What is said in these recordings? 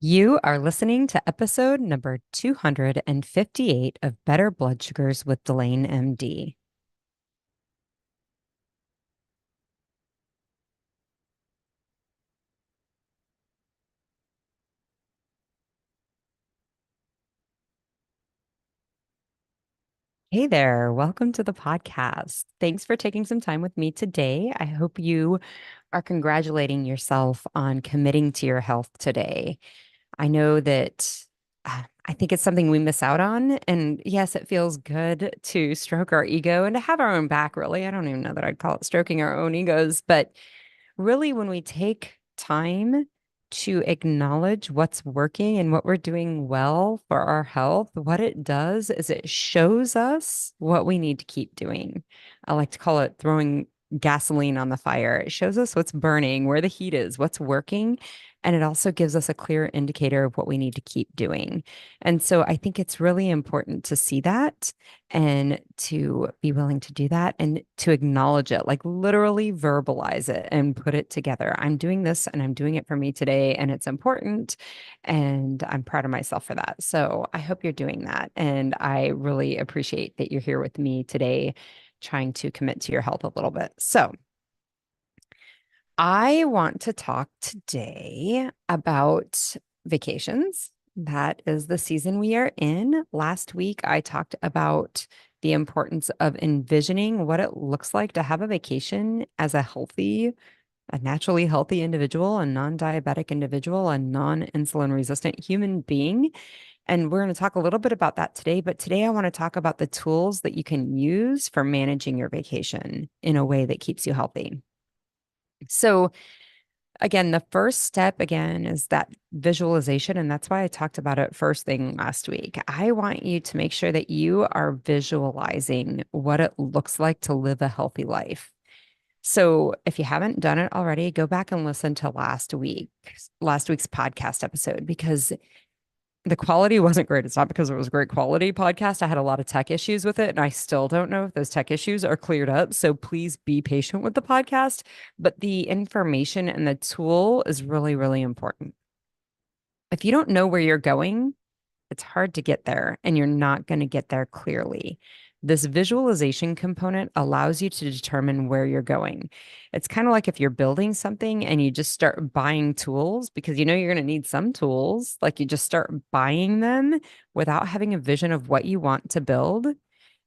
You are listening to episode number 258 of Better Blood Sugars with Delane MD. Hey there, welcome to the podcast. Thanks for taking some time with me today. I hope you are congratulating yourself on committing to your health today. I know that I think it's something we miss out on. And yes, it feels good to stroke our ego and to have our own back, really. I don't even know that I'd call it stroking our own egos, but really, when we take time to acknowledge what's working and what we're doing well for our health, what it does is it shows us what we need to keep doing. I like to call it throwing gasoline on the fire. It shows us what's burning, where the heat is, what's working. And it also gives us a clear indicator of what we need to keep doing. And so I think it's really important to see that and to be willing to do that and to acknowledge it, like literally verbalize it and put it together. I'm doing this and I'm doing it for me today, and it's important. And I'm proud of myself for that. So I hope you're doing that. And I really appreciate that you're here with me today, trying to commit to your health a little bit. So, I want to talk today about vacations. That is the season we are in. Last week, I talked about the importance of envisioning what it looks like to have a vacation as a naturally healthy individual, a non-diabetic individual, a non-insulin resistant human being. And we're going to talk a little bit about that today. But today, I want to talk about the tools that you can use for managing your vacation in a way that keeps you healthy. So, again, the first step again is that visualization. And that's why I talked about it first thing last week. I want you to make sure that you are visualizing what it looks like to live a healthy life. So if you haven't done it already, go back and listen to last week's podcast episode, because the quality wasn't great. It's not because it was a great quality podcast. I had a lot of tech issues with it, and I still don't know if those tech issues are cleared up. So please be patient with the podcast. But the information and the tool is really, really important. If you don't know where you're going, it's hard to get there, and you're not going to get there clearly. This visualization component allows you to determine where you're going. It's kind of like if you're building something and you just start buying tools because you know you're going to need some tools, like you just start buying them without having a vision of what you want to build.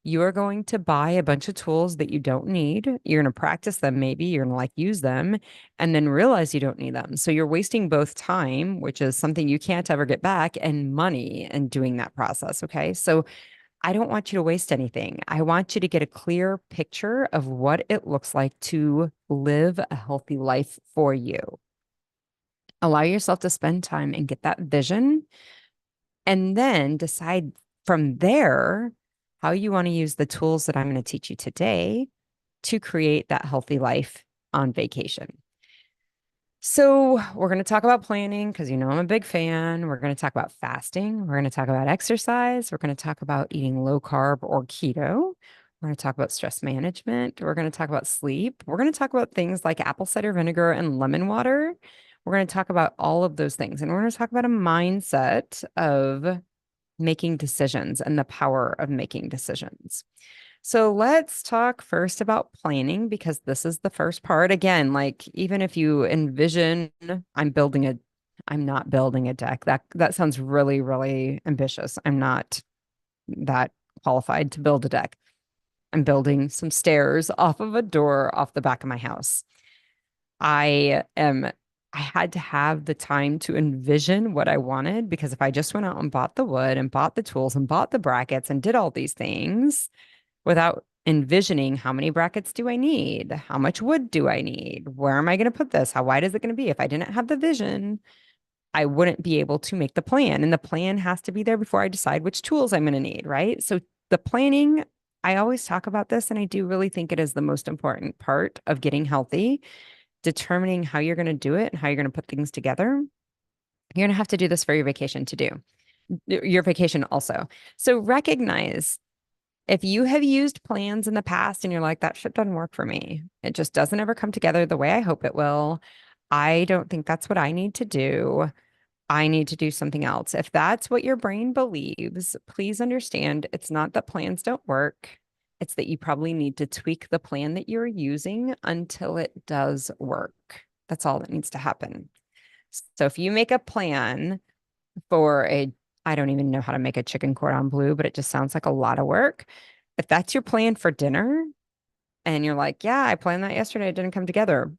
You are going to buy a bunch of tools that you don't need. You're going to practice them, maybe you're going to like use them and then realize you don't need them. So you're wasting both time, which is something you can't ever get back, and money in doing that process. Okay. So I don't want you to waste anything. I want you to get a clear picture of what it looks like to live a healthy life for you. Allow yourself to spend time and get that vision, and then decide from there how you want to use the tools that I'm going to teach you today to create that healthy life on vacation. So, we're going to talk about planning because you know I'm a big fan. We're going to talk about fasting. We're going to talk about exercise. We're going to talk about eating low carb or keto. We're going to talk about stress management. We're going to talk about sleep. We're going to talk about things like apple cider vinegar and lemon water. We're going to talk about all of those things. And we're going to talk about a mindset of making decisions and the power of making decisions. So let's talk first about planning, because this is the first part. Again, like even if you envision I'm not building a deck. That sounds really, really ambitious. I'm not that qualified to build a deck. I'm building some stairs off of a door off the back of my house. I am I had to have the time to envision what I wanted, because if I just went out and bought the wood and bought the tools and bought the brackets and did all these things without envisioning how many brackets do I need? How much wood do I need? Where am I going to put this? How wide is it going to be? If I didn't have the vision, I wouldn't be able to make the plan. And the plan has to be there before I decide which tools I'm going to need, right? So the planning, I always talk about this, and I do really think it is the most important part of getting healthy, determining how you're going to do it and how you're going to put things together. You're going to have to do this for your vacation to do your vacation also. So recognize if you have used plans in the past and you're like, that shit doesn't work for me, it just doesn't ever come together the way I hope it will. I don't think that's what I need to do. I need to do something else. If that's what your brain believes, please understand it's not that plans don't work. It's that you probably need to tweak the plan that you're using until it does work. That's all that needs to happen. So if you make a plan for I don't even know how to make a chicken cordon bleu, but it just sounds like a lot of work. If that's your plan for dinner and you're like, yeah, I planned that yesterday, it didn't come together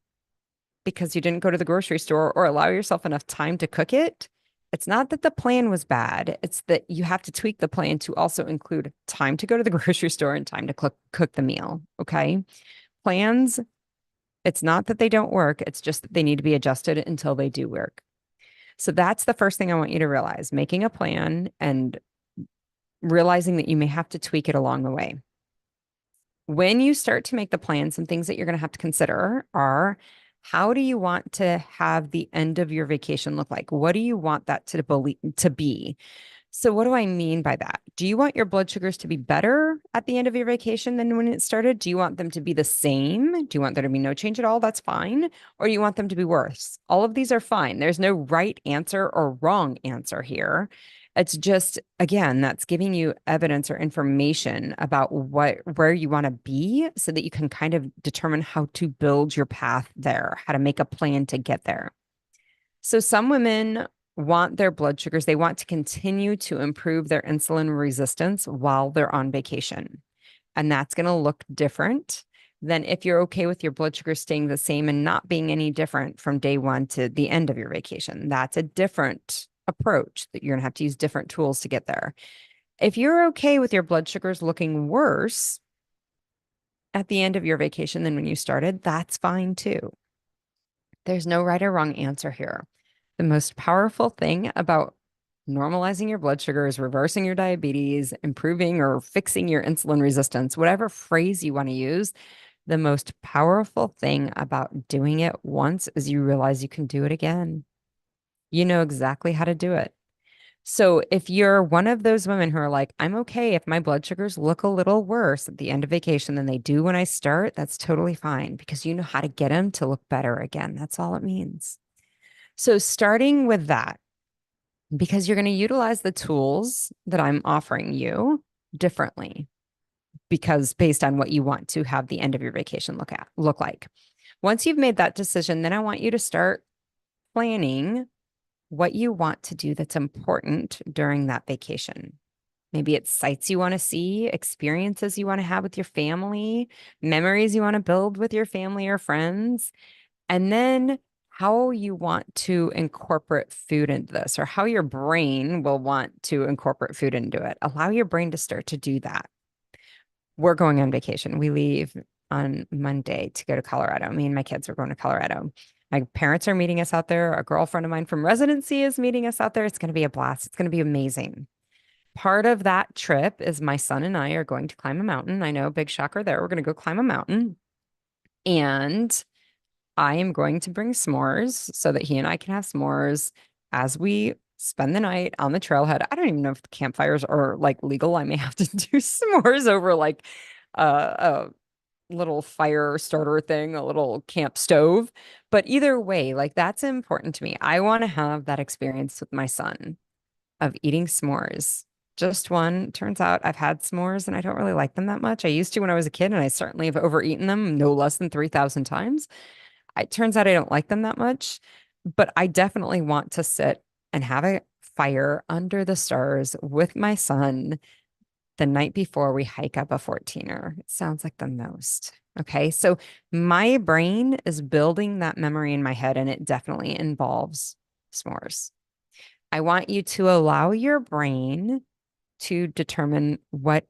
because you didn't go to the grocery store or allow yourself enough time to cook it. It's not that the plan was bad. It's that you have to tweak the plan to also include time to go to the grocery store and time to cook the meal. Okay. Plans, it's not that they don't work. It's just that they need to be adjusted until they do work. So that's the first thing I want you to realize, making a plan and realizing that you may have to tweak it along the way. When you start to make the plan, some things that you're going to have to consider are how do you want to have the end of your vacation look like? What do you want that to be? So, what do I mean by that? Do you want your blood sugars to be better at the end of your vacation than when it started? Do you want them to be the same? Do you want there to be no change at all? That's fine. Or do you want them to be worse? All of these are fine. There's no right answer or wrong answer here. It's just, again, that's giving you evidence or information about where you want to be so that you can kind of determine how to build your path there, how to make a plan to get there. So some women want their blood sugars, they want to continue to improve their insulin resistance while they're on vacation. And that's going to look different than if you're okay with your blood sugar staying the same and not being any different from day one to the end of your vacation. That's a different approach that you're going to have to use different tools to get there. If you're okay with your blood sugars looking worse at the end of your vacation than when you started, that's fine too. There's no right or wrong answer here. The most powerful thing about normalizing your blood sugars, reversing your diabetes, improving or fixing your insulin resistance, whatever phrase you want to use, the most powerful thing about doing it once is you realize you can do it again. You know exactly how to do it. So if you're one of those women who are like, I'm okay if my blood sugars look a little worse at the end of vacation than they do when I start, that's totally fine because you know how to get them to look better again. That's all it means. So starting with that, because you're going to utilize the tools that I'm offering you differently because based on what you want to have the end of your vacation look like. Once you've made that decision, then I want you to start planning what you want to do that's important during that vacation. Maybe it's sights you want to see, experiences you want to have with your family, memories you want to build with your family or friends, and then how you want to incorporate food into this or how your brain will want to incorporate food into it. Allow your brain to start to do that. We're going on vacation. We leave on Monday to go to Colorado. Me and my kids are going to Colorado. My parents are meeting us out there. A girlfriend of mine from residency is meeting us out there. It's going to be a blast. It's going to be amazing. Part of that trip is my son and I are going to climb a mountain. I know, big shocker there. We're going to go climb a mountain. And I am going to bring s'mores so that he and I can have s'mores as we spend the night on the trailhead. I don't even know if the campfires are like legal. I may have to do s'mores over like a little fire starter thing, a little camp stove. But either way, like that's important to me. I want to have that experience with my son of eating s'mores. Just one. Turns out I've had s'mores and I don't really like them that much. I used to when I was a kid, and I certainly have overeaten them no less than 3,000 times. It turns out I don't like them that much, but I definitely want to sit and have a fire under the stars with my son the night before we hike up a 14er. It sounds like the most. Okay. So my brain is building that memory in my head, and it definitely involves s'mores. I want you to allow your brain to determine what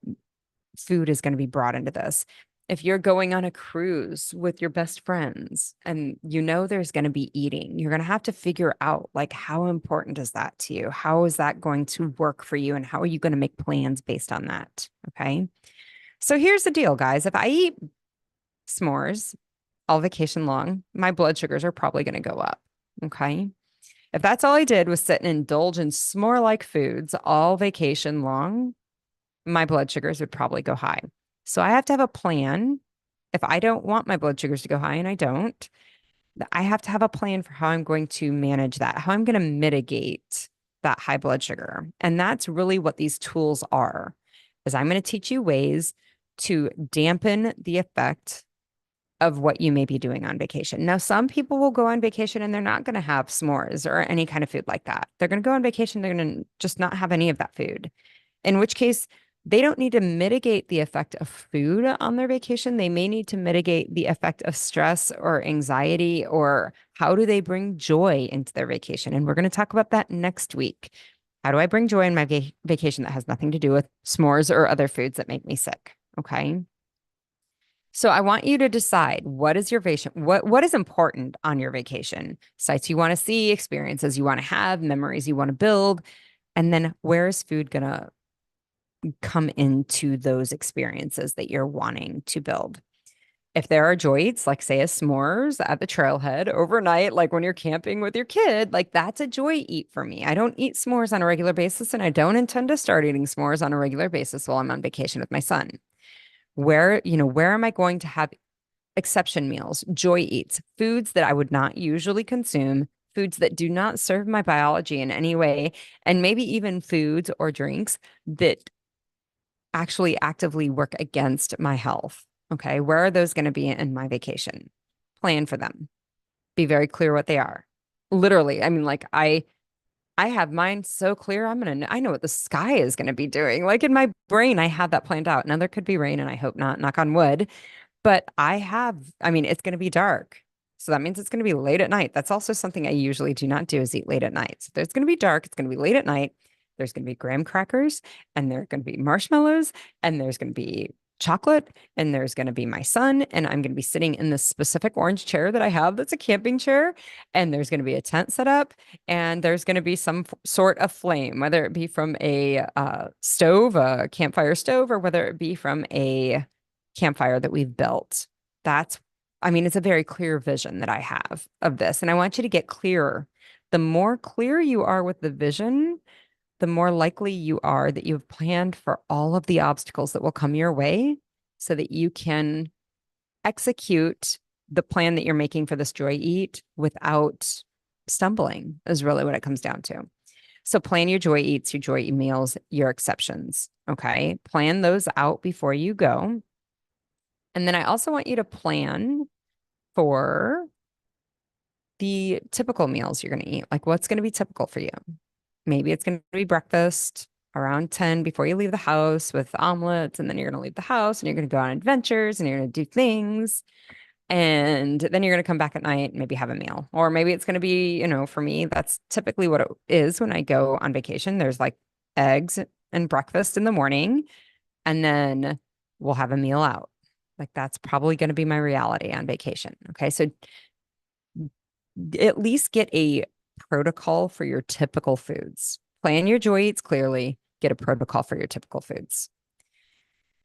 food is going to be brought into this. If you're going on a cruise with your best friends and you know there's going to be eating, you're going to have to figure out like how important is that to you? How is that going to work for you? And how are you going to make plans based on that? Okay. So here's the deal, guys. If I eat s'mores all vacation long, my blood sugars are probably going to go up. Okay. If that's all I did was sit and indulge in s'more-like foods all vacation long, my blood sugars would probably go high. So I have to have a plan. If I don't want my blood sugars to go high, and I don't, I have to have a plan for how I'm going to manage that, how I'm going to mitigate that high blood sugar. And that's really what these tools are, is I'm going to teach you ways to dampen the effect of what you may be doing on vacation. Now, some people will go on vacation and they're not going to have s'mores or any kind of food like that. They're going to go on vacation, they're going to just not have any of that food. In which case, they don't need to mitigate the effect of food on their vacation. They may need to mitigate the effect of stress or anxiety, or how do they bring joy into their vacation? And we're going to talk about that next week. How do I bring joy in my vacation that has nothing to do with s'mores or other foods that make me sick? Okay. So I want you to decide, what is your vacation, what is important on your vacation? Sites you want to see, experiences you want to have, memories you want to build, and then where is food going to come into those experiences that you're wanting to build? If there are joy eats, like say a s'mores at the trailhead overnight, like when you're camping with your kid, like that's a joy eat for me. I don't eat s'mores on a regular basis, and I don't intend to start eating s'mores on a regular basis while I'm on vacation with my son. Where am I going to have exception meals, joy eats, foods that I would not usually consume, foods that do not serve my biology in any way, and maybe even foods or drinks that actually actively work against my health? Okay, where are those going to be in my vacation? Plan for them. Be very clear what they are. Literally, I mean, like I have mine so clear. I know what the sky is going to be doing. Like in my brain, I have that planned out. Now there could be rain, and I hope not, knock on wood. But I mean, it's going to be dark. So that means it's going to be late at night. That's also something I usually do not do, is eat late at night. So there's going to be dark. It's going to be late at night. There's going to be graham crackers, and there are going to be marshmallows, and there's going to be chocolate, and there's going to be my son, and I'm going to be sitting in this specific orange chair that I have that's a camping chair, and there's going to be a tent set up, and there's going to be some sort of flame, whether it be from a stove, a campfire stove, or whether it be from a campfire that we've built. I mean, it's a very clear vision that I have of this, and I want you to get clearer. The more clear you are with the vision, the more likely you are that you've planned for all of the obstacles that will come your way so that you can execute the plan that you're making for this joy eat without stumbling, is really what it comes down to. So plan your joy eats, your joy eat meals, your exceptions. Okay. Plan those out before you go. And then I also want you to plan for the typical meals you're going to eat. Like, what's going to be typical for you? Maybe it's going to be breakfast around 10 before you leave the house with omelets. And then you're going to leave the house and you're going to go on adventures and you're going to do things. And then you're going to come back at night and maybe have a meal. Or maybe it's going to be, for me, that's typically what it is when I go on vacation. There's like eggs and breakfast in the morning, and then we'll have a meal out. Like that's probably going to be my reality on vacation. Okay. So at least get a protocol for your typical foods. Plan your joy eats clearly, get a protocol for your typical foods.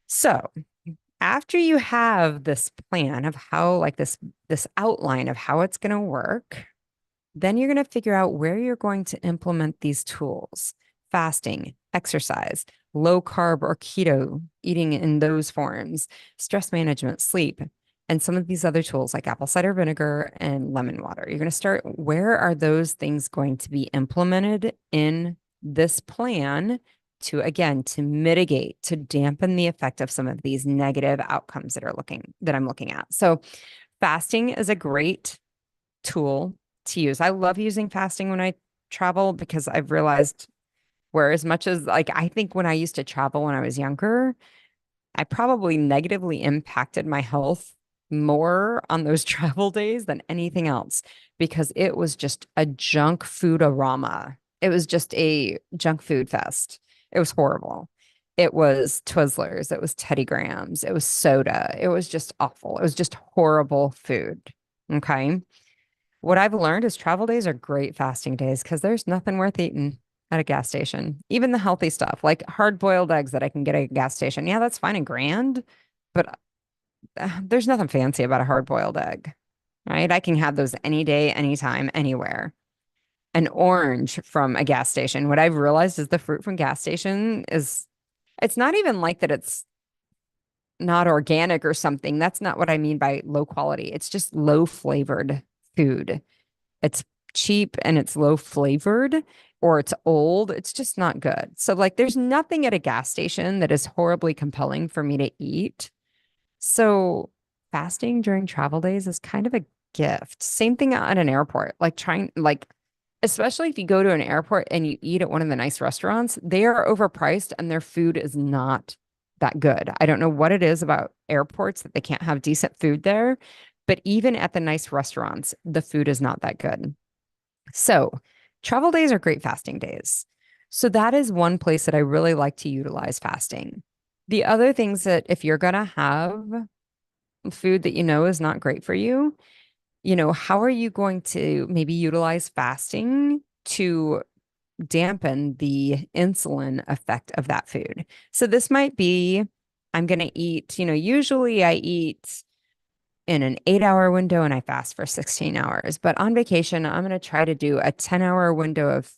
So after you have this plan of how, like this outline of how it's going to work, then you're going to figure out where you're going to implement these tools: fasting, exercise, low carb or keto, eating in those forms, stress management, sleep, and some of these other tools like apple cider vinegar and lemon water. You're going to start, where are those things going to be implemented in this plan to, again, to mitigate, to dampen the effect of some of these negative outcomes that I'm looking at. So fasting is a great tool to use. I love using fasting when I travel, because I've realized, where as much as, like, I think when I used to travel when I was younger, I probably negatively impacted my health more on those travel days than anything else, because it was just a junk food-arama. It was just a junk food fest. It was horrible. It was Twizzlers. It was Teddy Grahams. It was soda. It was just awful. It was just horrible food. Okay. What I've learned is travel days are great fasting days, because there's nothing worth eating at a gas station. Even the healthy stuff, like hard-boiled eggs that I can get at a gas station. Yeah, that's fine and grand, but there's nothing fancy about a hard-boiled egg, right? I can have those any day, anytime, anywhere. An orange from a gas station. What I've realized is the fruit from gas station it's not even like that it's not organic or something. That's not what I mean by low quality. It's just low flavored food. It's cheap and it's low flavored or it's old. It's just not good. So like there's nothing at a gas station that is horribly compelling for me to eat. So fasting during travel days is kind of a gift. Same thing at an airport. Like trying like especially if you go to an airport and you eat at one of the nice restaurants, they are overpriced and their food is not that good. I don't know what it is about airports that they can't have decent food there, but even at the nice restaurants, the food is not that good. So, travel days are great fasting days. So, that is one place that I really like to utilize fasting. The other things that if you're going to have food that you know is not great for you, how are you going to maybe utilize fasting to dampen the insulin effect of that food? So, this might be I'm going to eat, usually I eat in an 8 hour window and I fast for 16 hours. But on vacation, I'm going to try to do a 10 hour window of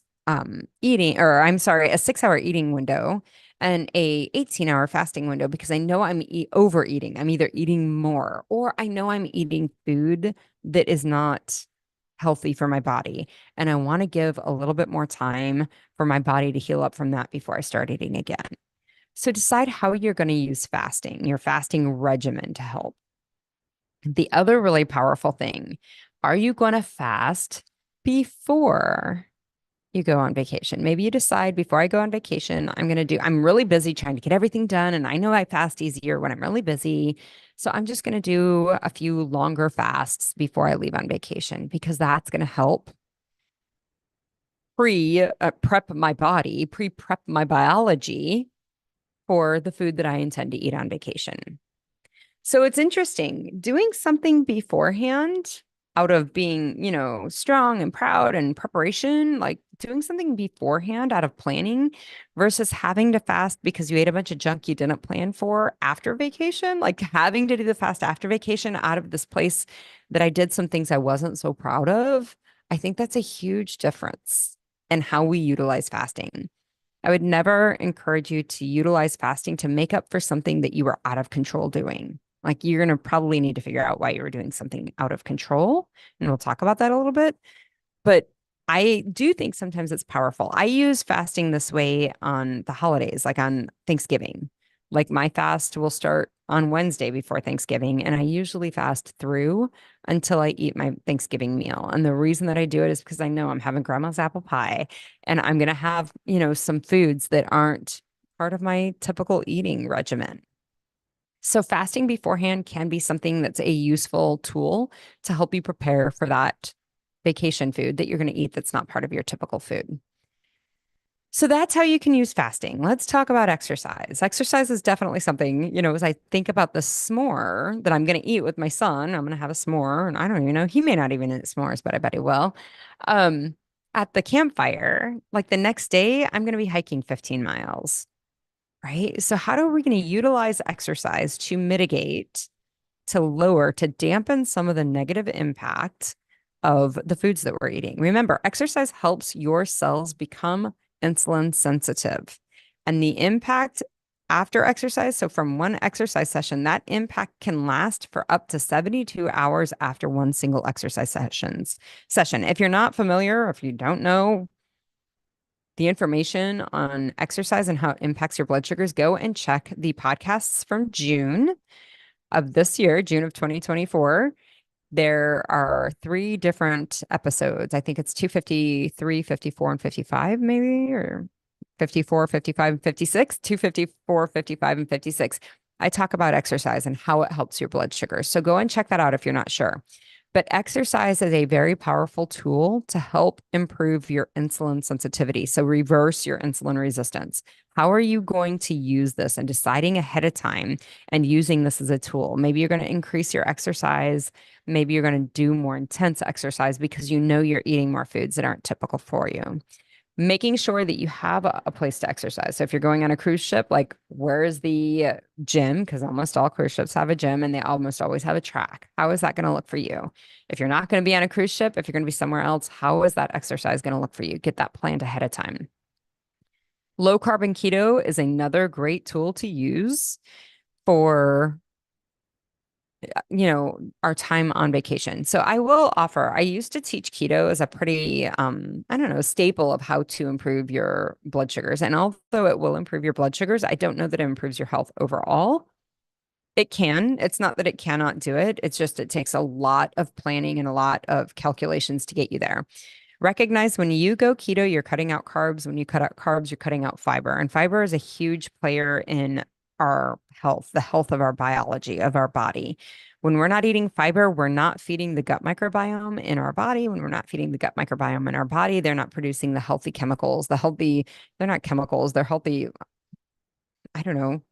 eating, or I'm sorry, a 6 hour eating window and a 18 hour fasting window because I know I'm overeating. I'm either eating more or I know I'm eating food that is not healthy for my body. And I want to give a little bit more time for my body to heal up from that before I start eating again. So decide how you're going to use fasting, your fasting regimen to help. The other really powerful thing, are you going to fast before you go on vacation? Maybe you decide before I go on vacation, I'm really busy trying to get everything done. And I know I fast easier when I'm really busy. So I'm just going to do a few longer fasts before I leave on vacation because that's going to help prep my body, prep my biology for the food that I intend to eat on vacation. So it's interesting doing something beforehand out of being, strong and proud and preparation, like doing something beforehand out of planning versus having to fast because you ate a bunch of junk you didn't plan for after vacation, like having to do the fast after vacation out of this place that I did some things I wasn't so proud of. I think that's a huge difference in how we utilize fasting. I would never encourage you to utilize fasting to make up for something that you were out of control doing. Like you're going to probably need to figure out why you were doing something out of control. And we'll talk about that a little bit. But I do think sometimes it's powerful. I use fasting this way on the holidays, like on Thanksgiving. Like my fast will start on Wednesday before Thanksgiving, and I usually fast through until I eat my Thanksgiving meal. And the reason that I do it is because I know I'm having grandma's apple pie and I'm going to have, some foods that aren't part of my typical eating regimen. So fasting beforehand can be something that's a useful tool to help you prepare for that vacation food that you're going to eat that's not part of your typical food. So that's how you can use fasting. Let's talk about exercise. Exercise is definitely something, as I think about the s'more that I'm going to eat with my son, I'm going to have a s'more, and I don't even know, he may not even eat s'mores, but I bet he will. Um, at the campfire, like the next day, I'm going to be hiking 15 miles, right? So how are we going to utilize exercise to mitigate, to dampen some of the negative impact of the foods that we're eating? Remember, exercise helps your cells become insulin sensitive. And the impact after exercise, so from one exercise session, that impact can last for up to 72 hours after one single exercise session. If you're not familiar, or if you don't know the information on exercise and how it impacts your blood sugars, go and check the podcasts from June of this year, June of 2024. There are 3 different episodes. I think it's 253, 54, and 55, maybe, or 54, 55, and 56, 254, 55, and 56. I talk about exercise and how it helps your blood sugar. So go and check that out if you're not sure. But exercise is a very powerful tool to help improve your insulin sensitivity. So reverse your insulin resistance. How are you going to use this and deciding ahead of time and using this as a tool? Maybe you're going to increase your exercise. Maybe you're going to do more intense exercise because you know you're eating more foods that aren't typical for you. Making sure that you have a place to exercise. So if you're going on a cruise ship, like where's the gym? Because almost all cruise ships have a gym and they almost always have a track. How is that going to look for you? If you're not going to be on a cruise ship, if you're going to be somewhere else, how is that exercise going to look for you? Get that planned ahead of time. Low carb and keto is another great tool to use for our time on vacation. So I will offer, I used to teach keto as a pretty, I don't know, staple of how to improve your blood sugars. And although it will improve your blood sugars, I don't know that it improves your health overall. It can. It's not that it cannot do it. It's just it takes a lot of planning and a lot of calculations to get you there. Recognize when you go keto, you're cutting out carbs. When you cut out carbs, you're cutting out fiber. And fiber is a huge player in our health, the health of our biology, of our body. When we're not eating fiber, we're not feeding the gut microbiome in our body. When we're not feeding the gut microbiome in our body, they're not producing the healthy chemicals, they're not chemicals, they're healthy, I don't know,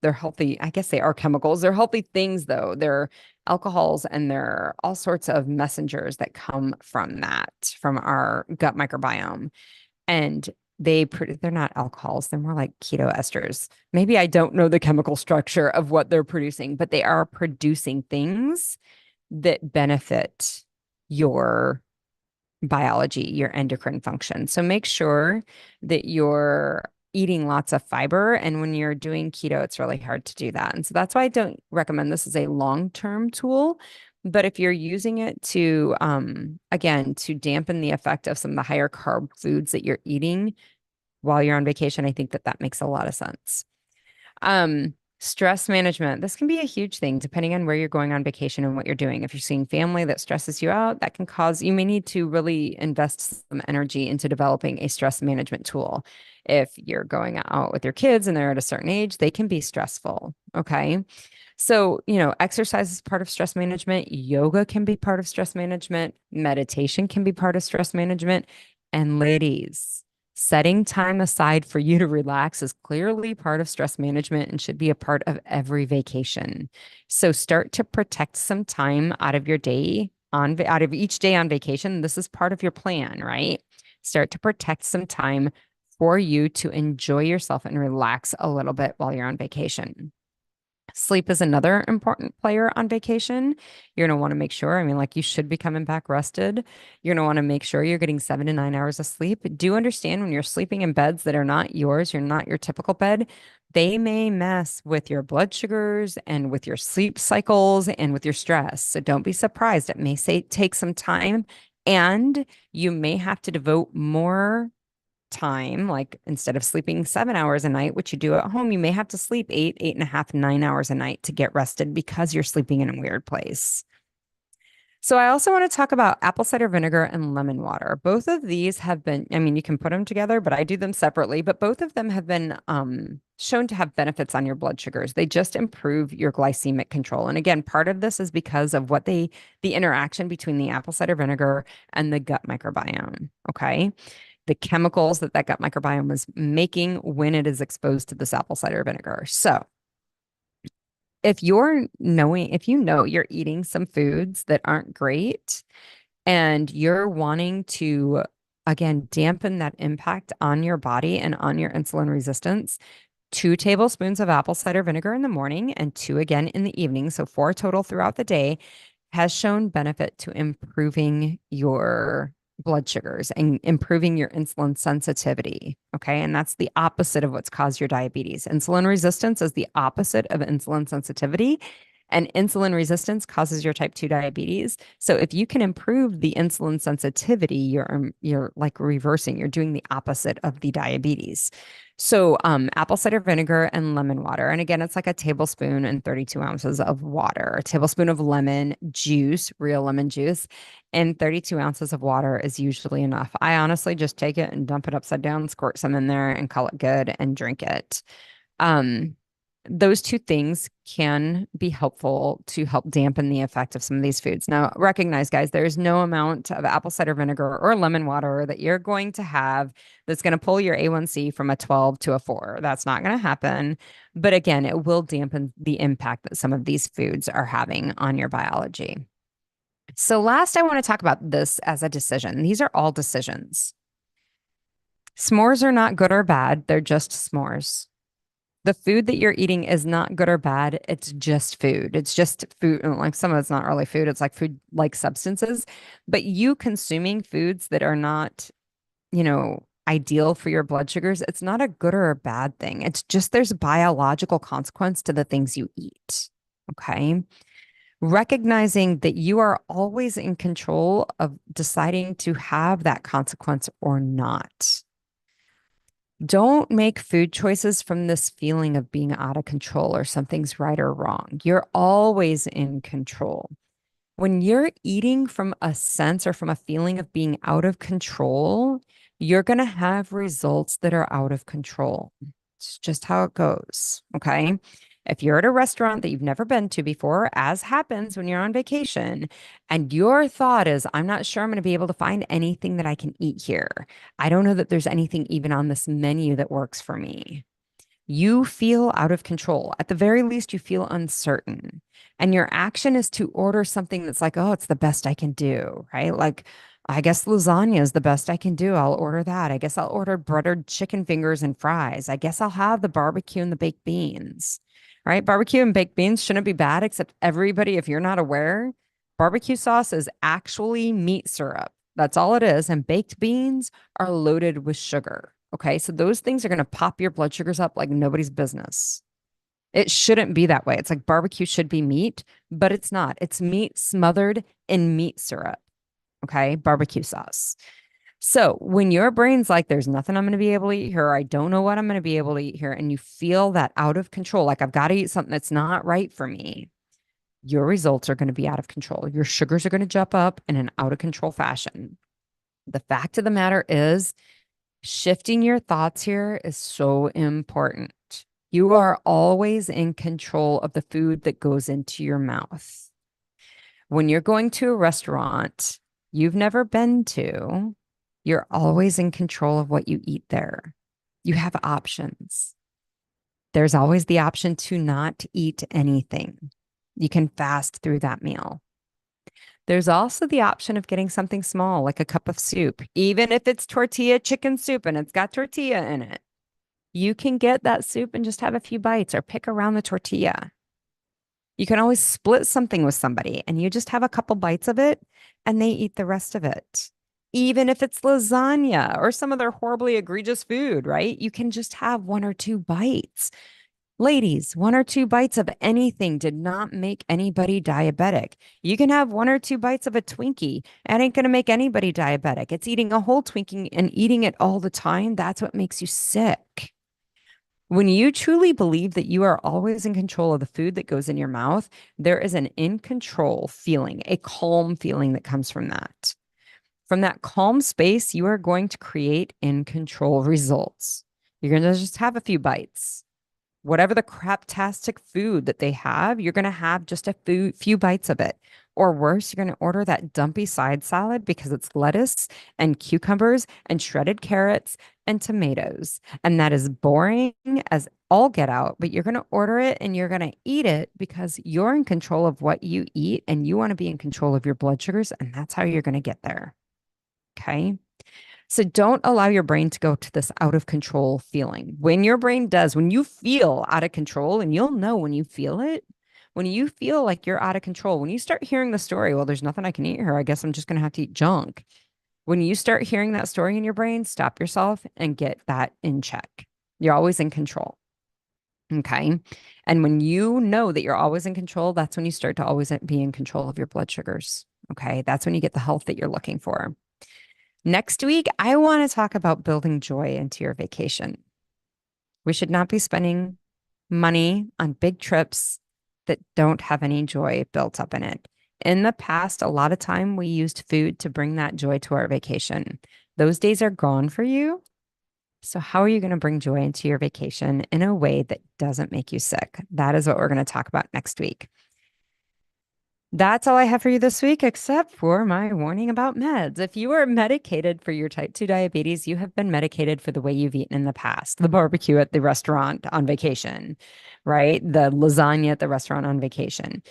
they're healthy. I guess they are chemicals. They're healthy things, though. They're alcohols and they're all sorts of messengers that come from from our gut microbiome. And they're not alcohols. They're more like keto esters. Maybe I don't know the chemical structure of what they're producing, but they are producing things that benefit your biology, your endocrine function. So make sure that you're eating lots of fiber. And when you're doing keto, it's really hard to do that. And so that's why I don't recommend this as a long-term tool. But if you're using it to, again, to dampen the effect of some of the higher carb foods that you're eating while you're on vacation, I think that that makes a lot of sense. Stress management. This can be a huge thing depending on where you're going on vacation and what you're doing. If you're seeing family that stresses you out, that can cause you may need to really invest some energy into developing a stress management tool. If you're going out with your kids and they're at a certain age, they can be stressful. Okay. So, exercise is part of stress management. Yoga can be part of stress management. Meditation can be part of stress management. And ladies, setting time aside for you to relax is clearly part of stress management and should be a part of every vacation. So start to protect some time out of your day out of each day on vacation. This is part of your plan, right? Start to protect some time for you to enjoy yourself and relax a little bit while you're on vacation. Sleep is another important player on vacation. You're going to want to make sure, I mean, like you should be coming back rested. You're going to want to make sure you're getting 7 to 9 hours of sleep. Do understand when you're sleeping in beds that are not yours, you're not your typical bed, they may mess with your blood sugars and with your sleep cycles and with your stress. So don't be surprised. It may take some time and you may have to devote more time, like instead of sleeping 7 hours a night, which you do at home, you may have to sleep 8.5, 9 hours a night to get rested because you're sleeping in a weird place. So I also want to talk about apple cider vinegar and lemon water. Both of these have been, I mean, you can put them together, but I do them separately, but both of them have been shown to have benefits on your blood sugars. They just improve your glycemic control. And again, part of this is because of the interaction between the apple cider vinegar and the gut microbiome. Okay. The chemicals that gut microbiome is making when it is exposed to this apple cider vinegar. So if you know you're eating some foods that aren't great and you're wanting to, again, dampen that impact on your body and on your insulin resistance, 2 tablespoons of apple cider vinegar in the morning and 2 again in the evening, so 4 total throughout the day, has shown benefit to improving your blood sugars and improving your insulin sensitivity. Okay. And that's the opposite of what's caused your diabetes. Insulin resistance is the opposite of insulin sensitivity. And insulin resistance causes your type 2 diabetes. So if you can improve the insulin sensitivity, you're like reversing, you're doing the opposite of the diabetes. So apple cider vinegar and lemon water. And again, it's like a tablespoon and 32 ounces of water, a tablespoon of lemon juice, real lemon juice, and 32 ounces of water is usually enough. I honestly just take it and dump it upside down, squirt some in there and call it good and drink it. Those two things can be helpful to help dampen the effect of some of these foods. Now, recognize, guys, there's no amount of apple cider vinegar or lemon water that you're going to have that's going to pull your A1C from a 12 to a 4. That's not going to happen. But again, it will dampen the impact that some of these foods are having on your biology. So last, I want to talk about this as a decision. These are all decisions. S'mores are not good or bad. They're just s'mores. The food that you're eating is not good or bad. It's just food. It's just food. Like some of it's not really food. It's like food like substances. But you consuming foods that are not, ideal for your blood sugars, it's not a good or a bad thing. It's just there's biological consequence to the things you eat. Okay. Recognizing that you are always in control of deciding to have that consequence or not. Don't make food choices from this feeling of being out of control or something's right or wrong. You're always in control. When you're eating from a sense or from a feeling of being out of control, you're going to have results that are out of control. It's just how it goes. Okay. If you're at a restaurant that you've never been to before, as happens when you're on vacation, and your thought is, I'm not sure I'm going to be able to find anything that I can eat here. I don't know that there's anything even on this menu that works for me. You feel out of control. At the very least, you feel uncertain. And your action is to order something that's like, oh, it's the best I can do, right? Like, I guess lasagna is the best I can do. I'll order that. I guess I'll order buttered chicken fingers and fries. I guess I'll have the barbecue and the baked beans, right? Barbecue and baked beans shouldn't be bad, except everybody, if you're not aware, barbecue sauce is actually meat syrup. That's all it is. And baked beans are loaded with sugar. Okay. So those things are going to pop your blood sugars up like nobody's business. It shouldn't be that way. It's like barbecue should be meat, but it's not. It's meat smothered in meat syrup. Okay. Barbecue sauce. So when your brain's like, there's nothing I'm going to be able to eat here, I don't know what I'm going to be able to eat here, and you feel that out of control, like I've got to eat something that's not right for me, your results are going to be out of control. Your sugars are going to jump up in an out of control fashion. The fact of the matter is, shifting your thoughts here is so important. You are always in control of the food that goes into your mouth. When you're going to a restaurant you've never been to, you're always in control of what you eat there. You have options. There's always the option to not eat anything. You can fast through that meal. There's also the option of getting something small, like a cup of soup, even if it's tortilla chicken soup and it's got tortilla in it. You can get that soup and just have a few bites or pick around the tortilla. You can always split something with somebody and you just have a couple bites of it and they eat the rest of it. Even if it's lasagna or some other horribly egregious food, right? You can just have one or two bites. Ladies, one or two bites of anything did not make anybody diabetic. You can have one or two bites of a Twinkie. It ain't going to make anybody diabetic. It's eating a whole Twinkie and eating it all the time. That's what makes you sick. When you truly believe that you are always in control of the food that goes in your mouth, there is an in control feeling, a calm feeling that comes from that. From that calm space, you are going to create in control results. You're going to just have a few bites. Whatever the craptastic food that they have, you're going to have just a few bites of it. Or worse, you're going to order that dumpy side salad because it's lettuce and cucumbers and shredded carrots and tomatoes. And that is boring as all get out, but you're going to order it and you're going to eat it because you're in control of what you eat and you want to be in control of your blood sugars. And that's how you're going to get there. Okay. So don't allow your brain to go to this out of control feeling. When your brain does, when you feel out of control, and you'll know when you feel it, when you feel like you're out of control, when you start hearing the story, well, there's nothing I can eat here. I guess I'm just going to have to eat junk. When you start hearing that story in your brain, stop yourself and get that in check. You're always in control. Okay. And when you know that you're always in control, that's when you start to always be in control of your blood sugars. Okay. That's when you get the health that you're looking for. Next week, I want to talk about building joy into your vacation. We should not be spending money on big trips that don't have any joy built up in it. In the past, a lot of time we used food to bring that joy to our vacation. Those days are gone for you. So how are you going to bring joy into your vacation in a way that doesn't make you sick? That is what we're going to talk about next week. That's all I have for you this week, except for my warning about meds. If you are medicated for your type 2 diabetes, you have been medicated for the way you've eaten in the past. The barbecue at the restaurant on vacation, right? The lasagna at the restaurant on vacation.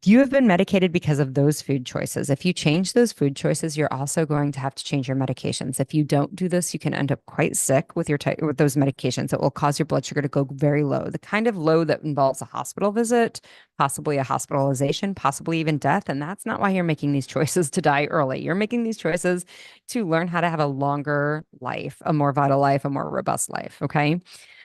You have been medicated because of those food choices. If you change those food choices, you're also going to have to change your medications. If you don't do this, you can end up quite sick with with those medications. It will cause your blood sugar to go very low, the kind of low that involves a hospital visit, possibly a hospitalization, possibly even death. And that's not why you're making these choices to die early. You're making these choices to learn how to have a longer life, a more vital life, a more robust life. Okay.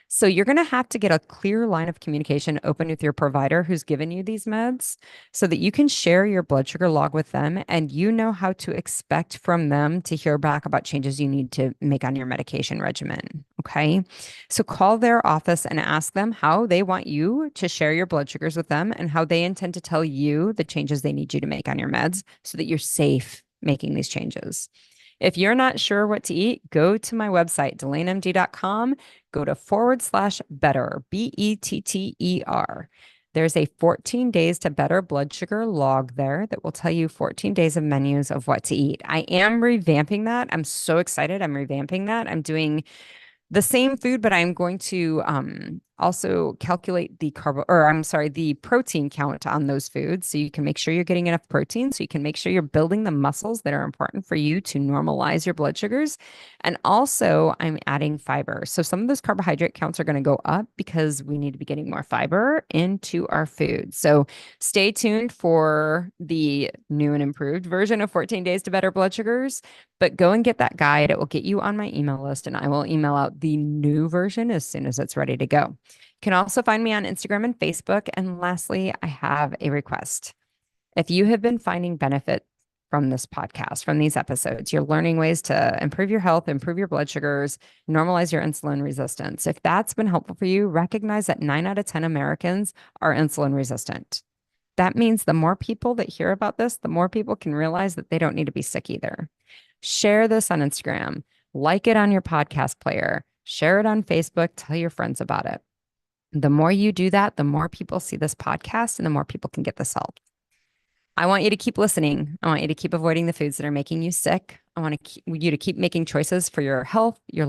So you're going to have to get a clear line of communication open with your provider who's given you these meds so that you can share your blood sugar log with them and you know how to expect from them to hear back about changes you need to make on your medication regimen. Okay. So call their office and ask them how they want you to share your blood sugars with them and how they intend to tell you the changes they need you to make on your meds so that you're safe making these changes. If you're not sure what to eat, go to my website, DelaneMD.com, go to /better, BETTER. There's a 14 days to better blood sugar log there that will tell you 14 days of menus of what to eat. I am revamping that. I'm so excited. I'm revamping that. I'm doing the same food, but I'm going to also calculate the protein count on those foods so you can make sure you're getting enough protein, so you can make sure you're building the muscles that are important for you to normalize your blood sugars. And also, I'm adding fiber. So some of those carbohydrate counts are going to go up because we need to be getting more fiber into our food. So stay tuned for the new and improved version of 14 Days to Better Blood Sugars. But go and get that guide. It will get you on my email list, and I will email out the new version as soon as it's ready to go. You can also find me on Instagram and Facebook. And lastly, I have a request. If you have been finding benefit from this podcast, from these episodes, you're learning ways to improve your health, improve your blood sugars, normalize your insulin resistance. If that's been helpful for you, recognize that 9 out of 10 Americans are insulin resistant. That means the more people that hear about this, the more people can realize that they don't need to be sick either. Share this on Instagram, like it on your podcast player, share it on Facebook, tell your friends about it. The more you do that, the more people see this podcast and the more people can get this help. I want you to keep listening. I want you to keep avoiding the foods that are making you sick. I want you to keep making choices for your health, your